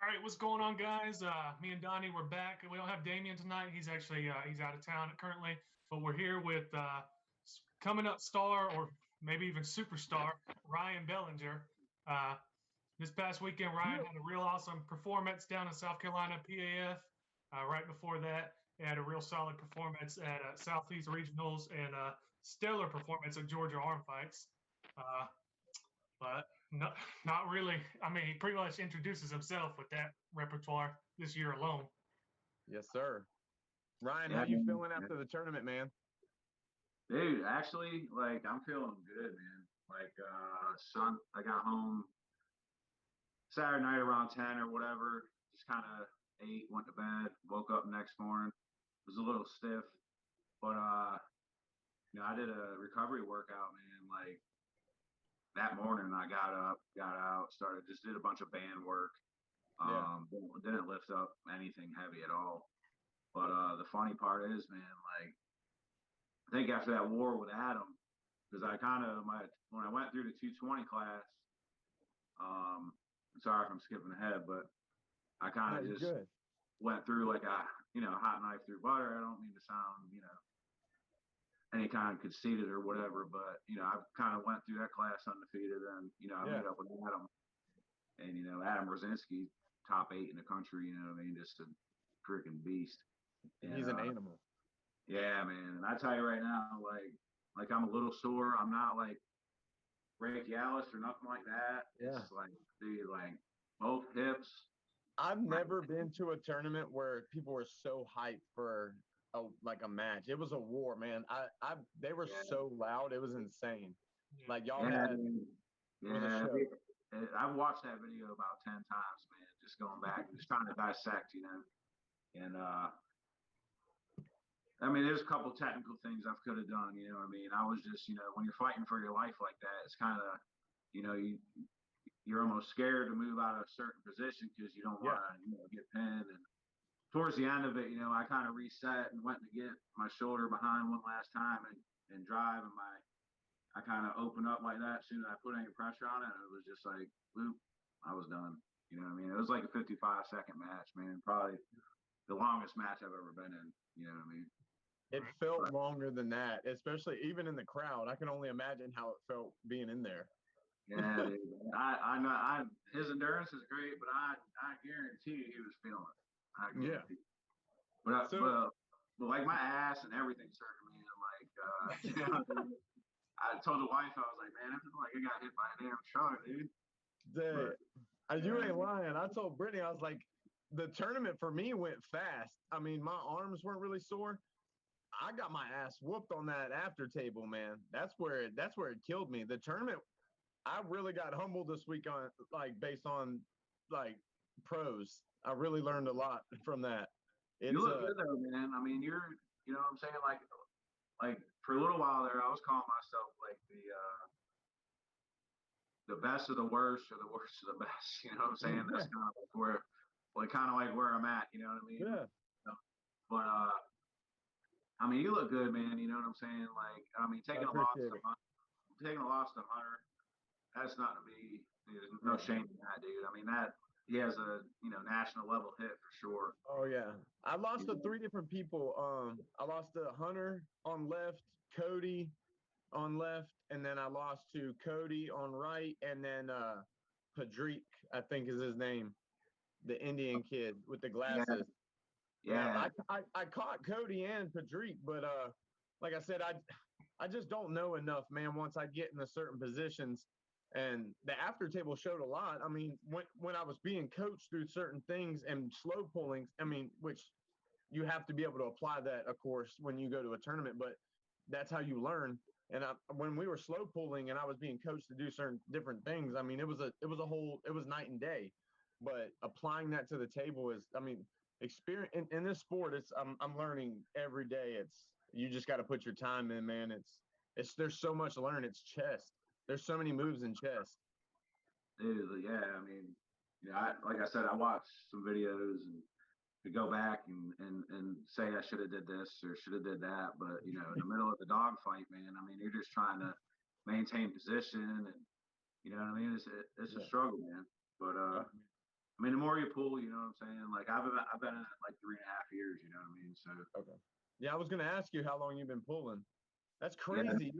All right, what's going on, guys? Me and Donnie, we're back. We don't have Damien tonight. He's actually he's out of town currently, but we're here with coming up star or maybe even superstar Ryan Belanger. Uh, this past weekend, Ryan had a real awesome performance down in South Carolina PAF. Right before that, he had a real solid performance at Southeast Regionals and stellar performance at Georgia Arm Fights. Uh, but not really. I mean, he pretty much introduces himself with that repertoire this year alone. Yes, sir. Ryan, how you feeling after the tournament, man? Dude, actually, like I'm feeling good, man. Like I got home Saturday night around 10 or whatever. Just kind of ate, went to bed, woke up next morning. Was a little stiff, but I did a recovery workout, man. Like that morning, I got up, got out, just did a bunch of band work. Didn't lift up anything heavy at all. But the funny part is, man, like I think after that war with Adam, because when I went through the 220 class, sorry if I'm skipping ahead, but I kind of just went through like a hot knife through butter. I don't mean to sound any kind of conceited or whatever, but I kind of went through that class undefeated, and I met up with Adam, and Adam Rosinski, top 8 in the country. You know what I mean? Just a freaking beast. And, he's an animal. Yeah, man. And I tell you right now, like I'm a little sore. I'm not like brachialis or nothing like that. Yeah. It's like, dude, like both hips. I've never been to a tournament where people were so hyped for a match. It was a war, man. They were so loud. It was insane. Like y'all had. I've watched that video about 10 times, man. Just going back and just trying to dissect, and I mean, there's a couple technical things I could have done. You know what I mean? I was just, when you're fighting for your life like that, it's kind of, you're almost scared to move out of a certain position because you don't want to, get pinned. And towards the end of it, I kind of reset and went to get my shoulder behind one last time and drive, and I kind of opened up like that. As soon as I put any pressure on it, and it was just like, whoop, I was done. You know what I mean? It was like a 55-second match, man. Probably the longest match I've ever been in. You know what I mean? It felt longer than that, especially even in the crowd. I can only imagine how it felt being in there. Yeah, dude. I know his endurance is great, but I guarantee you he was feeling it. I guarantee. But like my ass and everything's hurting me. And like, I told the wife, I was like, man, I feel like I got hit by a damn truck, dude. You ain't lying. I told Brittany, I was like, the tournament for me went fast. I mean, my arms weren't really sore. I got my ass whooped on that after table, man. That's where it killed me. The tournament, I really got humbled this week on based on pros. I really learned a lot from that. You look good though, man. I mean, you know what I'm saying? Like for a little while there, I was calling myself like the best of the worst or the worst of the best. You know what I'm saying? That's kind of like where I'm at. You know what I mean? Yeah. But I mean, you look good, man. You know what I'm saying? Like, I mean, taking a loss to Hunter, that's not to be. There's no shame in that, dude. I mean, that he has a national level hit for sure. Oh yeah, I lost to 3 different people. I lost to Hunter on left, Cody on left, and then I lost to Cody on right, and then Padrik, I think is his name, the Indian kid with the glasses. Yeah. I caught Cody and Padrik, but like I said, I just don't know enough, man. Once I get in a certain positions, and the after table showed a lot. I mean, when I was being coached through certain things and slow pullings, I mean, which you have to be able to apply that, of course, when you go to a tournament, but that's how you learn. And when we were slow pulling and I was being coached to do certain different things, I mean, it was night and day. But applying that to the table is, I mean, experience in this sport. I'm learning every day. You just got to put your time in, man. There's so much to learn. It's chess. There's so many moves in chess. Dude, yeah. I mean, like I said, I watched some videos and to go back and say I should have did this or should have did that, but in the middle of the dog fight, man, I mean, you're just trying to maintain position, and you know what I mean. It's a struggle, man. But I mean, the more you pull, you know what I'm saying? Like I've been in it like 3.5 years, you know what I mean? So Okay. Yeah, I was gonna ask you how long you've been pulling. That's yeah, crazy.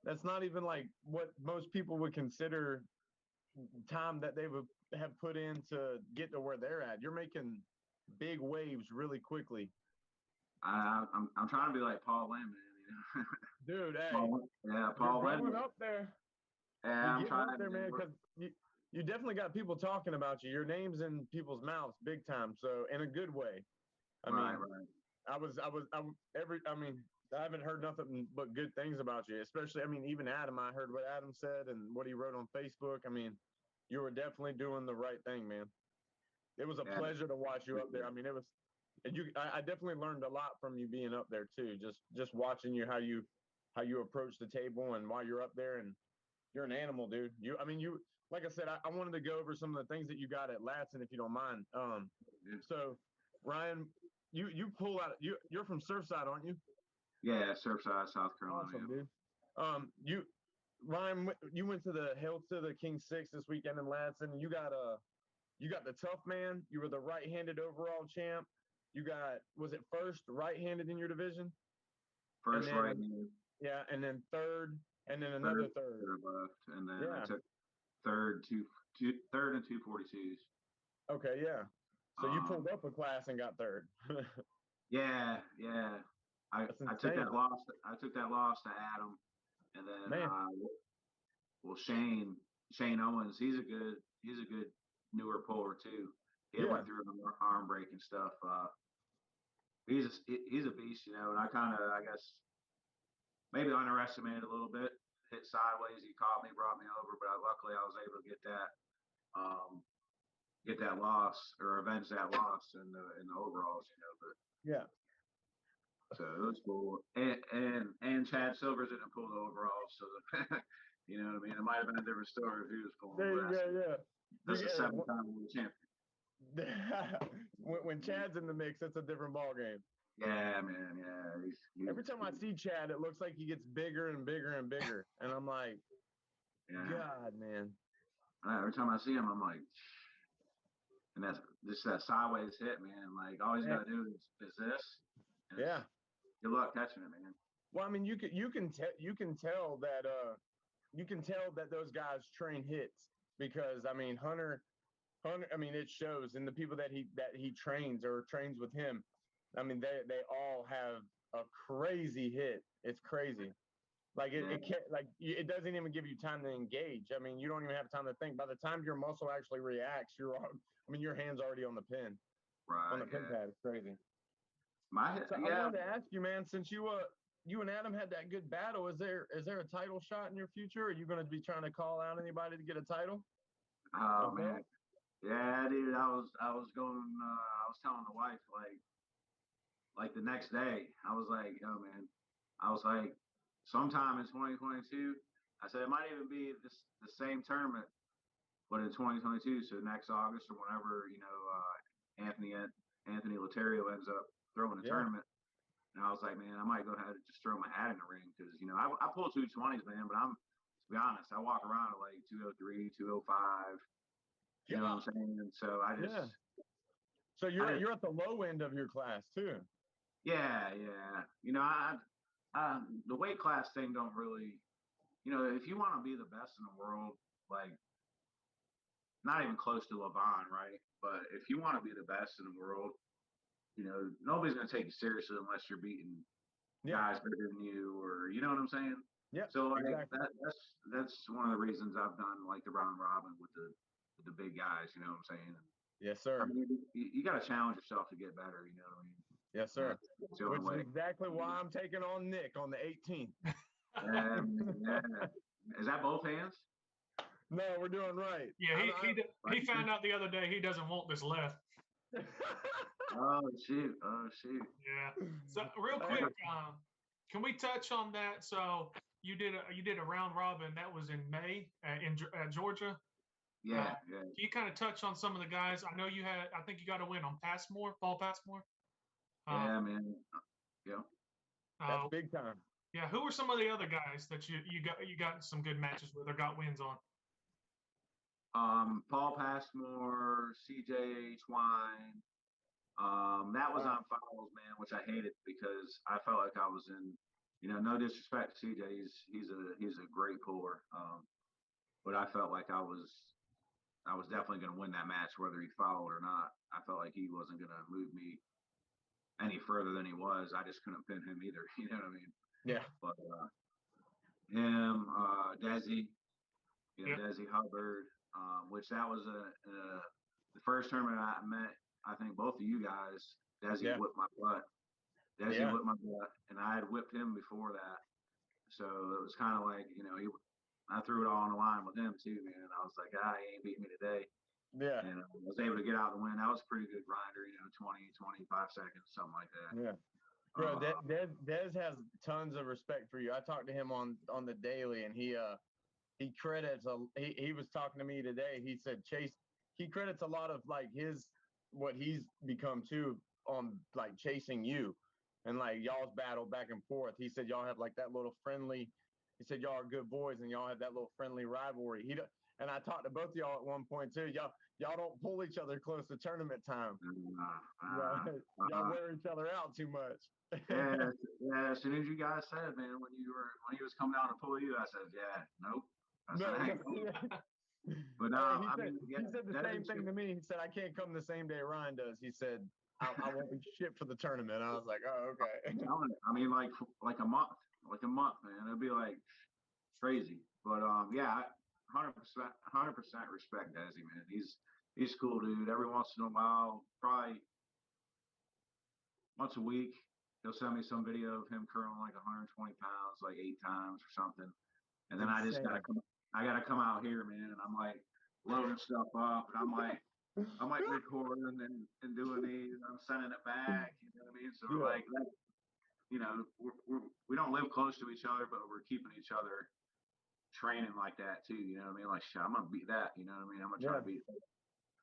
That's not even like what most people would consider time that they would have put in to get to where they're at. You're making big waves really quickly. I'm trying to be like Paul Lynn, man. You know? Dude, hey, Yeah, you're Paul Lynn. going up there. Yeah, You're I'm getting trying. up there, man, because you definitely got people talking about you. Your name's in people's mouths big time. So in a good way. I Right, mean, right. I haven't heard nothing but good things about you, especially, I mean, even Adam, I heard what Adam said and what he wrote on Facebook. I mean, you were definitely doing the right thing, man. It was a Yeah, pleasure to watch you up there. I mean, and I definitely learned a lot from you being up there too. Just watching you, how you approach the table and while you're up there, and you're an animal, dude. Like I said, I wanted to go over some of the things that you got at Latson, if you don't mind. yeah. So Ryan, you pull out, you're from Surfside, aren't you? Yeah, Surfside, South Carolina. Awesome, Yeah. dude. Ryan, you went to the Hail to the King 6 this weekend in Latson. You got the tough man. You were the right-handed overall champ. You got, was it first right-handed in your division? First then, right, yeah, and then third, and then another third. left, and then Yeah. I took third and 242s. Okay, yeah. So you pulled up a class and got third. Yeah, yeah. That's I took insane. that loss. I took that loss to Adam, and then Man. well Shane Owens. He's a good newer puller too. He Yeah. went through an arm break and stuff. He's a beast, you know. And I I guess maybe underestimated a little bit. Hit sideways. He caught me, brought me over, but luckily I was able to get that loss or avenge that loss in the overalls, you know. But Yeah. so it was cool. And Chad Silvers didn't pull the overalls, so you know what I mean. It might have been a different story if he was pulling. There you go. Yeah. That's a 7-time world champion. when Chad's in the mix, it's a different ball game. Yeah, man. Yeah. Every time I see Chad, it looks like he gets bigger and bigger and bigger, and I'm like, yeah. God, man. Every time I see him, I'm like, and that's just that sideways hit, man. Like all he's got to do is this. Yeah. Good luck catching it, man. Well, I mean, you can tell that those guys train hits, because I mean Hunter, I mean, it shows in the people that he trains or trains with him. I mean, they all have a crazy hit. It's crazy. Like it doesn't even give you time to engage. I mean, you don't even have time to think. By the time your muscle actually reacts, your hand's already on the pin. Right. On the pin pad. It's crazy. So I wanted to ask you, man, since you and Adam had that good battle, is there a title shot in your future? Are you going to be trying to call out anybody to get a title? Oh man, yeah, dude. I was going. I was telling the wife like the next day. I was like, yo, man. I was like, sometime in 2022. I said it might even be the same tournament, but in 2022. So next August or whenever, you know, Anthony Laterio ends up throwing a tournament. And I was like, man, I might go ahead and just throw my hat in the ring, because you know I pull 220s, man. But to be honest, I walk around at like 203, 205. You know what I'm saying? And so I just. Yeah. So you're at the low end of your class too. Yeah, yeah. You know, the weight class thing don't really. You know, if you want to be the best in the world, like not even close to LeVon, right? But if you want to be the best in the world, you know, nobody's gonna take you seriously unless you're beating guys bigger than you, or you know what I'm saying? Yeah. So like exactly. that's one of the reasons I've done like the round robin with the big guys. You know what I'm saying? Yes, sir. I mean, you got to challenge yourself to get better. You know what I mean? Yes, sir. Yeah, which is exactly why I'm taking on Nick on the 18th. Yeah. Is that both hands? No, we're doing right. Yeah, he found out the other day he doesn't want this left. Oh shoot! Yeah. So real quick, can we touch on that? So you did a round robin that was in May in Georgia. Yeah, yeah. Can you kind of touch on some of the guys? I know I think you got to win on Paul Passmore. Yeah, man. Yeah. That's big time. Yeah. Who were some of the other guys that you got some good matches with or got wins on? Paul Passmore, CJ Twine. That was on fouls, man, which I hated because I felt like I was in, no disrespect to CJ, he's a great puller. But I felt like I was definitely going to win that match, whether he fouled or not. I felt like he wasn't going to move me any further than he was. I just couldn't pin him either. You know what I mean? Yeah. But him, Desi, Yep. Desi Hubbard, which that was the first tournament I met. I think both of you guys. Desi whipped my butt. Desi whipped my butt, and I had whipped him before that. So it was kind of like, I threw it all on the line with him too, man. I was like, he ain't beat me today. Yeah. And I was able to get out the win. That was a pretty good grinder, 20, 25 seconds, something like that. Yeah. Bro, Des has tons of respect for you. I talked to him on the daily, and he credits he was talking to me today. He said he credits a lot of like what he's become too on like chasing you and like y'all's battle back and forth. He said y'all have like that little friendly. He said y'all are good boys and y'all have that little friendly rivalry. And I talked to both of y'all at one point too. Y'all don't pull each other close to tournament time. Y'all wear each other out too much. yeah. As soon as you guys said, man, when he was coming out to pull you, I said, nope. But he said the same thing to me. He said, I can't come the same day Ryan does. He said, I won't be shit for the tournament. I was like, oh, okay. I mean, like a month, man. It'd be like crazy. But 100% respect Desi, man. He's cool, dude. Every once in a while, probably once a week, he'll send me some video of him curling like 120 pounds, like 8 times or something. And then I just gotta come out here, man, and I'm like loading stuff up, and I'm like recording and doing these, and I'm sending it back. You know what I mean? So we're like, we don't live close to each other, but we're keeping each other training like that too. You know what I mean? Like, shit, I'm gonna beat that. You know what I mean? I'm gonna try to beat that.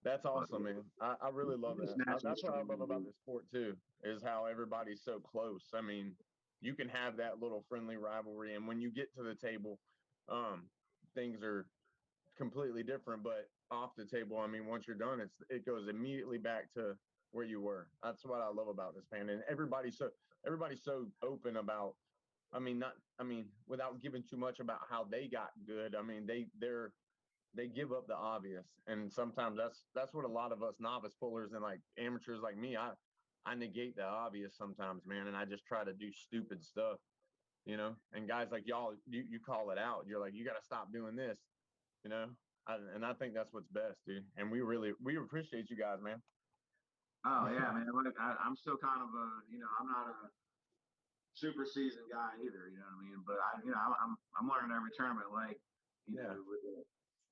That's awesome, man. I really love that. That's what I love about this sport too, is how everybody's so close. I mean, you can have that little friendly rivalry, and when you get to the table, things are completely different. But off the table, I mean, once you're done, it goes immediately back to where you were. That's what I love about this, man. And everybody's so open about. I mean, without giving too much about how they got good. I mean, they give up the obvious, and sometimes that's what a lot of us novice pullers and like amateurs like me, I negate the obvious sometimes, man, and I just try to do stupid stuff, and guys like y'all, you call it out. You're like, you got to stop doing this, and I think that's what's best, dude. And we appreciate you guys, man. Oh yeah, man. Like I'm still kind of I'm not a super seasoned guy either, you know what I mean? But I'm learning every tournament, like,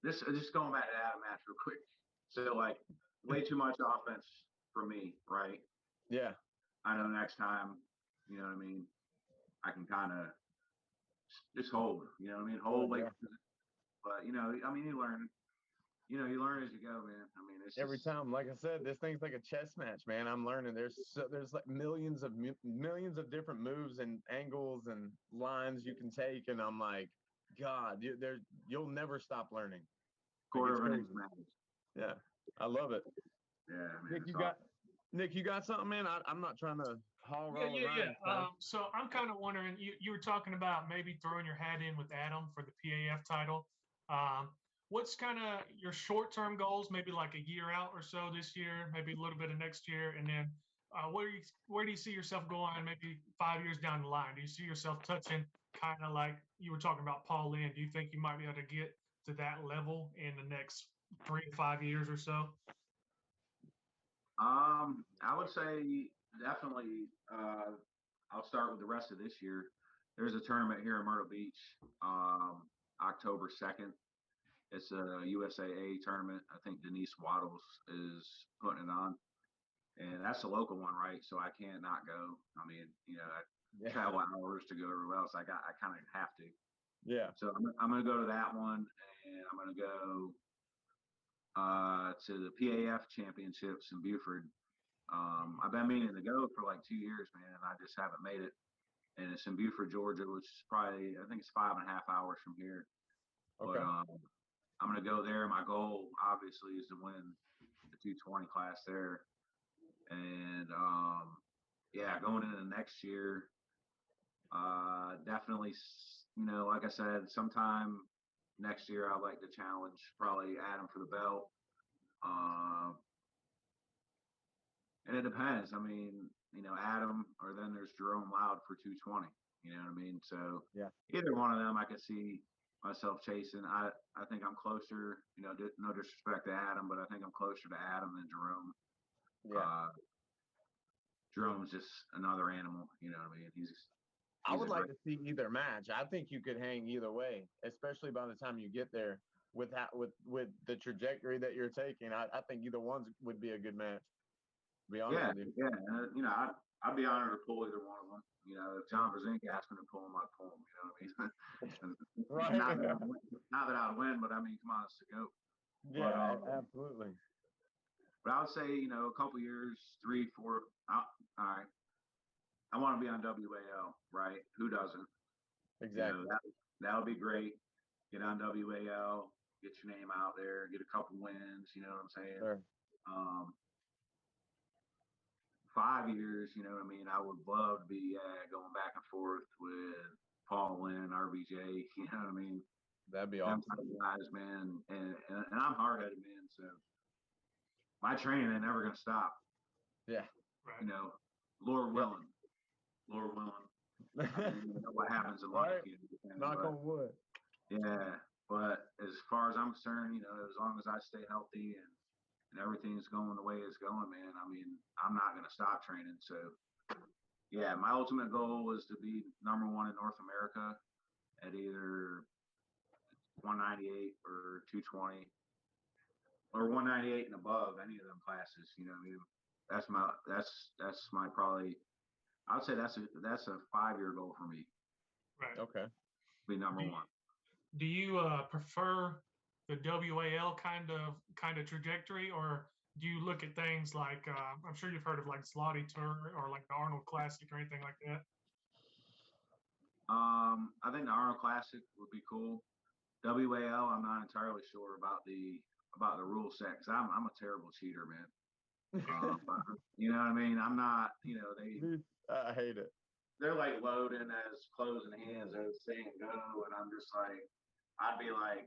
this just going back to that match real quick. So like way too much offense for me, right? Yeah. I know next time, you know what I mean, I can kind of just hold, you know what I mean? Hold like, but you learn. You learn as you go, man. I mean, it's every time, like I said, this thing's like a chess match, man. I'm learning. There's like millions of different moves and angles and lines you can take, and I'm like, God, you'll never stop learning. Quarter of innings matters. Yeah, I love it. Yeah, man. Nick, you got something, man? I'm not trying to haul roll around. So I'm kind of wondering, you were talking about maybe throwing your hat in with Adam for the PAF title. What's kind of your short-term goals, maybe like a year out or so this year, maybe a little bit of next year? And then where do you see yourself going maybe 5 years down the line? Do you see yourself touching kind of like you were talking about Paul Lynn? Do you think you might be able to get to that level in the next 3 to 5 years or so? I would say definitely I'll start with the rest of this year. There's a tournament here in Myrtle Beach, October 2nd. It's a USAA tournament. I think Denise Waddles is putting it on. And that's a local one, right? So I can't not go. I mean, I travel hours to go everywhere else. I kind of have to. Yeah. So I'm going to go to that one, and I'm going to go to the PAF championships in Buford. I've been meaning to go for like 2 years, man, and I just haven't made it. And it's in Buford, Georgia, which is probably, I think it's 5.5 hours from here. Okay. But I'm going to go there. My goal, obviously, is to win the 220 class there. And, yeah, going into next year, definitely, like I said, sometime next year, I'd like to challenge probably Adam for the belt. And it depends. I mean, Adam, or then there's Jerome Loud for 220. You know what I mean? So Yeah. Either one of them, I could see myself chasing. I think I'm closer. No disrespect to Adam, but I think I'm closer to Adam than Jerome. Yeah. Jerome's just another animal. You know what I mean? I would like to see either match. I think you could hang either way, especially by the time you get there with the trajectory that you're taking. I think either one would be a good match. To be honest with you. Yeah. I'd be honored to pull either one of them. If John Brzezinski asked me to pull him, I'd pull him. You know what I mean? Right. Not that I'd win, but I mean, come on, it's the GOAT. Yeah, absolutely. But I would say, a couple years, 3, 4. All right. I want to be on WAL, right? Who doesn't? Exactly. That would be great. Get on WAL, get your name out there, get a couple wins. You know what I'm saying? Sure. 5 years, you know what I mean? I would love to be going back and forth with Paul Lynn, RBJ, you know what I mean? That'd be awesome. Guys, man. And I'm hard-headed, man, so my training ain't never going to stop. Yeah. Right. Lord willing. Lord willing. I mean, what happens in life. Right. Knock on wood. Yeah, but as far as I'm concerned, as long as I stay healthy and everything's going the way it's going, man, I mean, I'm not going to stop training. So, yeah, my ultimate goal was to be number 1 in North America at either 198 or 220 or 198 and above, any of them classes. You know what I mean? That's my probably. I would say that's a 5-year goal for me. Right. Okay. Be number 1. Do you prefer the WAL kind of trajectory, or do you look at things like I'm sure you've heard of like Slotty Tour or like the Arnold Classic or anything like that? I think the Arnold Classic would be cool. WAL, I'm not entirely sure about the rule set because I'm a terrible cheater, man. You know what I mean? I'm not. I hate it. They're like loading as closing hands as saying go, and I'm just like, I'd be like,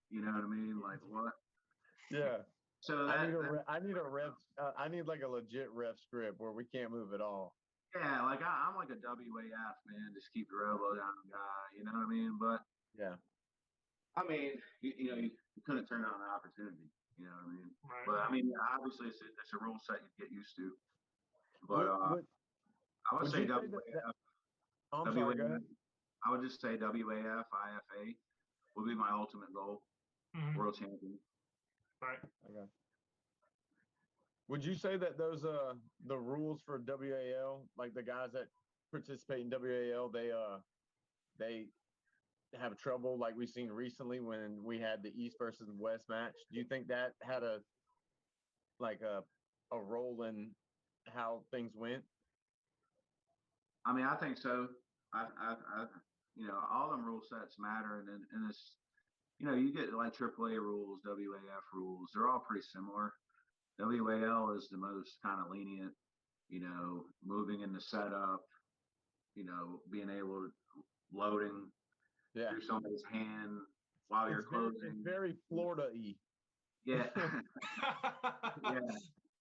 you know what I mean? Like what? Yeah. So I need a ref. I need like a legit ref script where we can't move at all. Yeah, like I'm like a WAF man. Just keep your elbow down, guy. You know what I mean? But yeah. I mean, you couldn't turn down an opportunity. You know what I mean? Right. But I mean, obviously, it's a rule set you get used to. But I would say WAF. I'm sorry, go ahead. I would just say WAF, IFA would be my ultimate goal. Mm-hmm. World champion. Right. Okay. Would you say that those the rules for WAL, like the guys that participate in WAL, they have trouble like we've seen recently when we had the East versus West match? Do you think that had a role in how things went? I mean, I think so. I all them rule sets matter, and it's, you get like AAA rules, WAF rules. They're all pretty similar. WAL is the most kind of lenient, moving in the setup, being able to loading through somebody's hand while you're closing. It's very Florida-y. Yeah.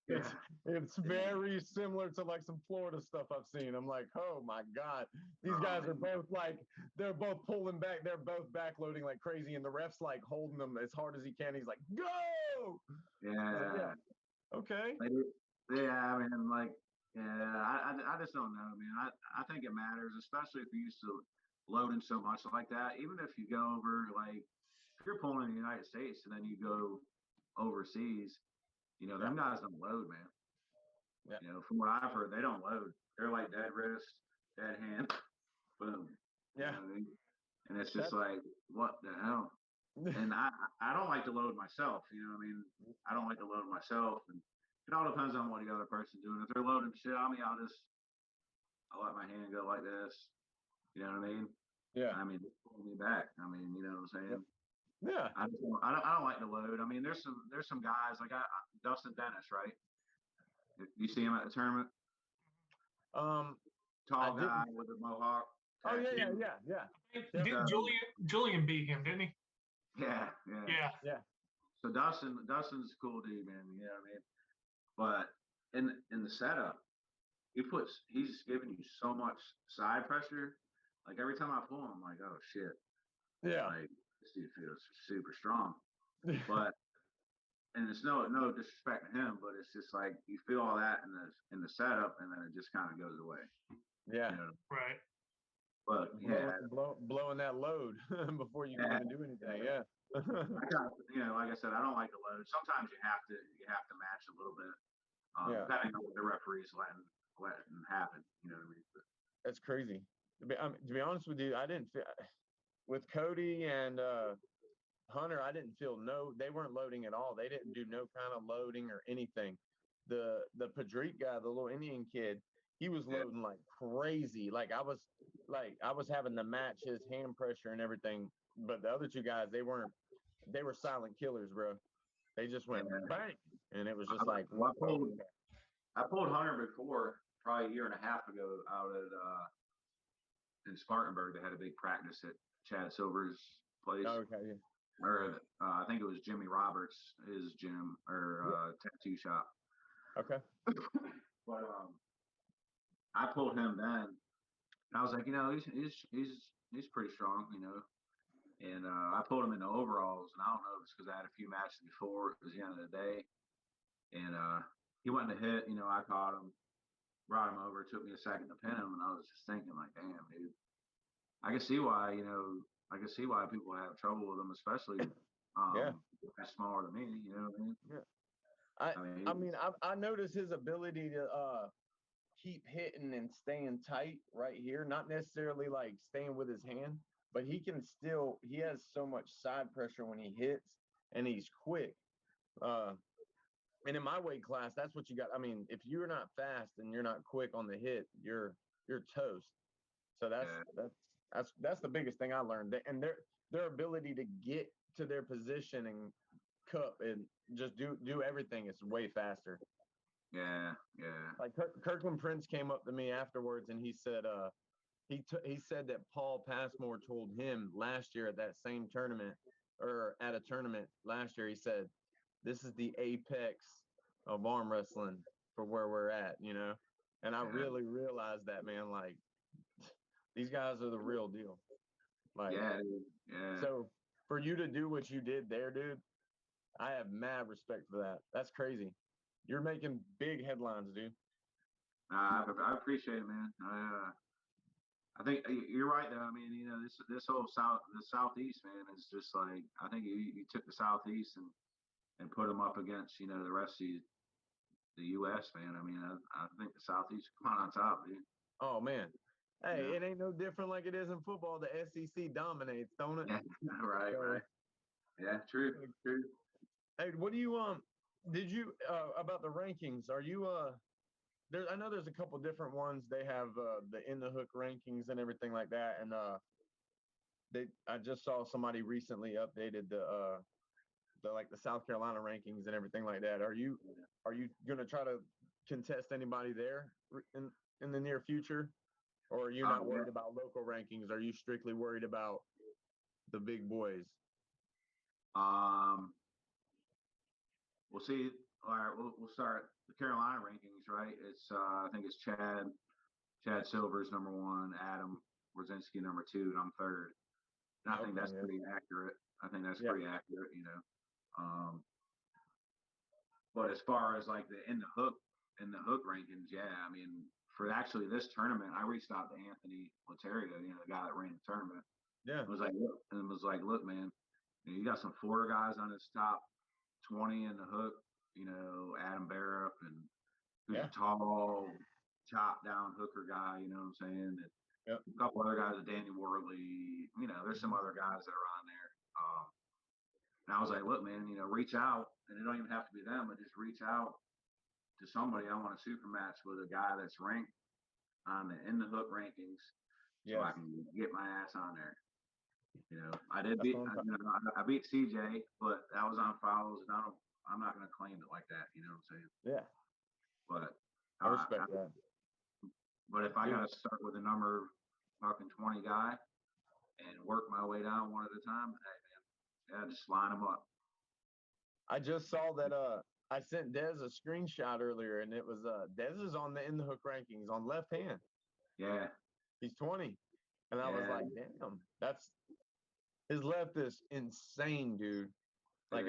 Yeah. It's very similar to like some Florida stuff I've seen. I'm like, oh my God. These guys are both like, they're both pulling back. They're both backloading like crazy. And the ref's like holding them as hard as he can. He's like, go. Yeah. Okay. Yeah, I mean, like, I just don't know, man. I think it matters, especially if you're used to loading so much like that. Even if you go over, like, if you're pulling in the United States and then you go overseas, them guys don't load, man. Yeah. From what I've heard, they don't load. They're like dead wrist, dead hand, boom. Yeah. You know what I mean? And it's just like, what the hell? And I don't like to load myself. You know what I mean? I don't like to load myself. And it all depends on what the other person's doing. If they're loading shit on me, I'll let my hand go like this. You know what I mean? Yeah. I mean, just pull me back. I mean, you know what I'm saying? Yeah. I don't like the load. I mean, there's some guys like Dustin Dennis, right? You see him at the tournament? Tall guy with a mohawk. Oh yeah. Didn't Julian beat him, didn't he? Yeah. Yeah. So Dustin's a cool dude, man. You know what I mean? But in the setup, he's giving you so much side pressure. Like every time I pull him, I'm like, oh shit. Yeah. Like this dude feels super strong. But and it's no disrespect to him, but it's just like you feel all that in the setup, and then it just kind of goes away. Yeah. You know? Right. But blowing that load before you can even do anything. Yeah. Like I said, I don't like the load. Sometimes you have to match a little bit, depending on what the referee's letting happen. You know what I mean? That's crazy. To be honest with you, I didn't feel with Cody and Hunter. I didn't feel they weren't loading at all. They didn't do no kind of loading or anything. The Padrique guy, the little Indian kid, he was loading like crazy. Like I was having to match his hand pressure and everything. But the other two guys, they were silent killers, bro. They just went bang, and it was just like. I pulled Hunter before, probably a year and a half ago, out at in Spartanburg. They had a big practice at Chad Silver's place. Oh, okay. Yeah. Or I think it was Jimmy Roberts, his gym or tattoo shop. Okay. But I pulled him then, and I was like, he's pretty strong, And I pulled him in the overalls, and I don't know if it's because I had a few matches before. It was the end of the day, and he went to hit. I caught him, brought him over. It took me a second to pin him, and I was just thinking, like, damn, dude, I can see why. I can see why people have trouble with him, especially smaller than me. You know what I mean? Yeah. I noticed his ability to keep hitting and staying tight right here, not necessarily like staying with his hand, but he has so much side pressure when he hits, and he's quick. And in my weight class, that's what you got. I mean, if you're not fast and you're not quick on the hit, you're toast. So that's the biggest thing I learned. And their ability to get to their position and cup and just do everything is way faster. Yeah. Like Kirkland Prince came up to me afterwards, and he said he said that Paul Passmore told him last year at that same tournament, or at a tournament last year, he said, this is the apex of arm wrestling for where we're at, And I really realized that, man, like these guys are the real deal. Like, yeah. So for you to do what you did there, dude, I have mad respect for that. That's crazy. You're making big headlines, dude. I appreciate it, man. I think you're right, though. I mean, this whole the Southeast, man, is just like, I think you took the Southeast and put them up against, the rest of the U.S., man. I mean, I think the Southeast come on top, dude. Oh, man. Hey, It ain't no different like it is in football. The SEC dominates, don't it? Yeah, right. Yeah, true. Hey, what do you did you about the rankings? Are you there? I know there's a couple different ones. They have the in the hook rankings and everything like that, and I just saw somebody recently updated the South Carolina rankings and everything like that. Are you gonna try to contest anybody there in the near future? Or are you not worried about local rankings? Are you strictly worried about the big boys? We'll see. All right, we'll start the Carolina rankings, right? It's I think it's Chad Silver's number 1, Adam Brzezinski number 2, and I'm 3rd. And I think that's pretty accurate. Pretty accurate, But as far as like the in the hook rankings, I mean, for actually this tournament, I reached out to Anthony Laterio, the guy that ran the tournament. Yeah. It was like, look, man, you got some Florida guys on this top 20 in the hook, Adam Barrett, and who's a tall, chop down hooker guy, you know what I'm saying? And a couple other guys, Danny Worley, there's some other guys that are on there. And I was like, look, man, reach out, and it don't even have to be them, but just reach out to somebody. I want a super match with a guy that's ranked on the in the hook rankings, so I can get my ass on there. You know, I did beat I beat CJ, but that was on fouls, and I'm not going to claim it like that. You know what I'm saying? Yeah, But I respect that. But if I got to start with a number fucking 20 guy and work my way down one at a time, hey man, yeah, just line them up. I just saw that I sent Dez a screenshot earlier, and it was Dez is on the in the hook rankings on left hand. Yeah. He's 20. And I was like, damn, that's his left is insane, dude. Like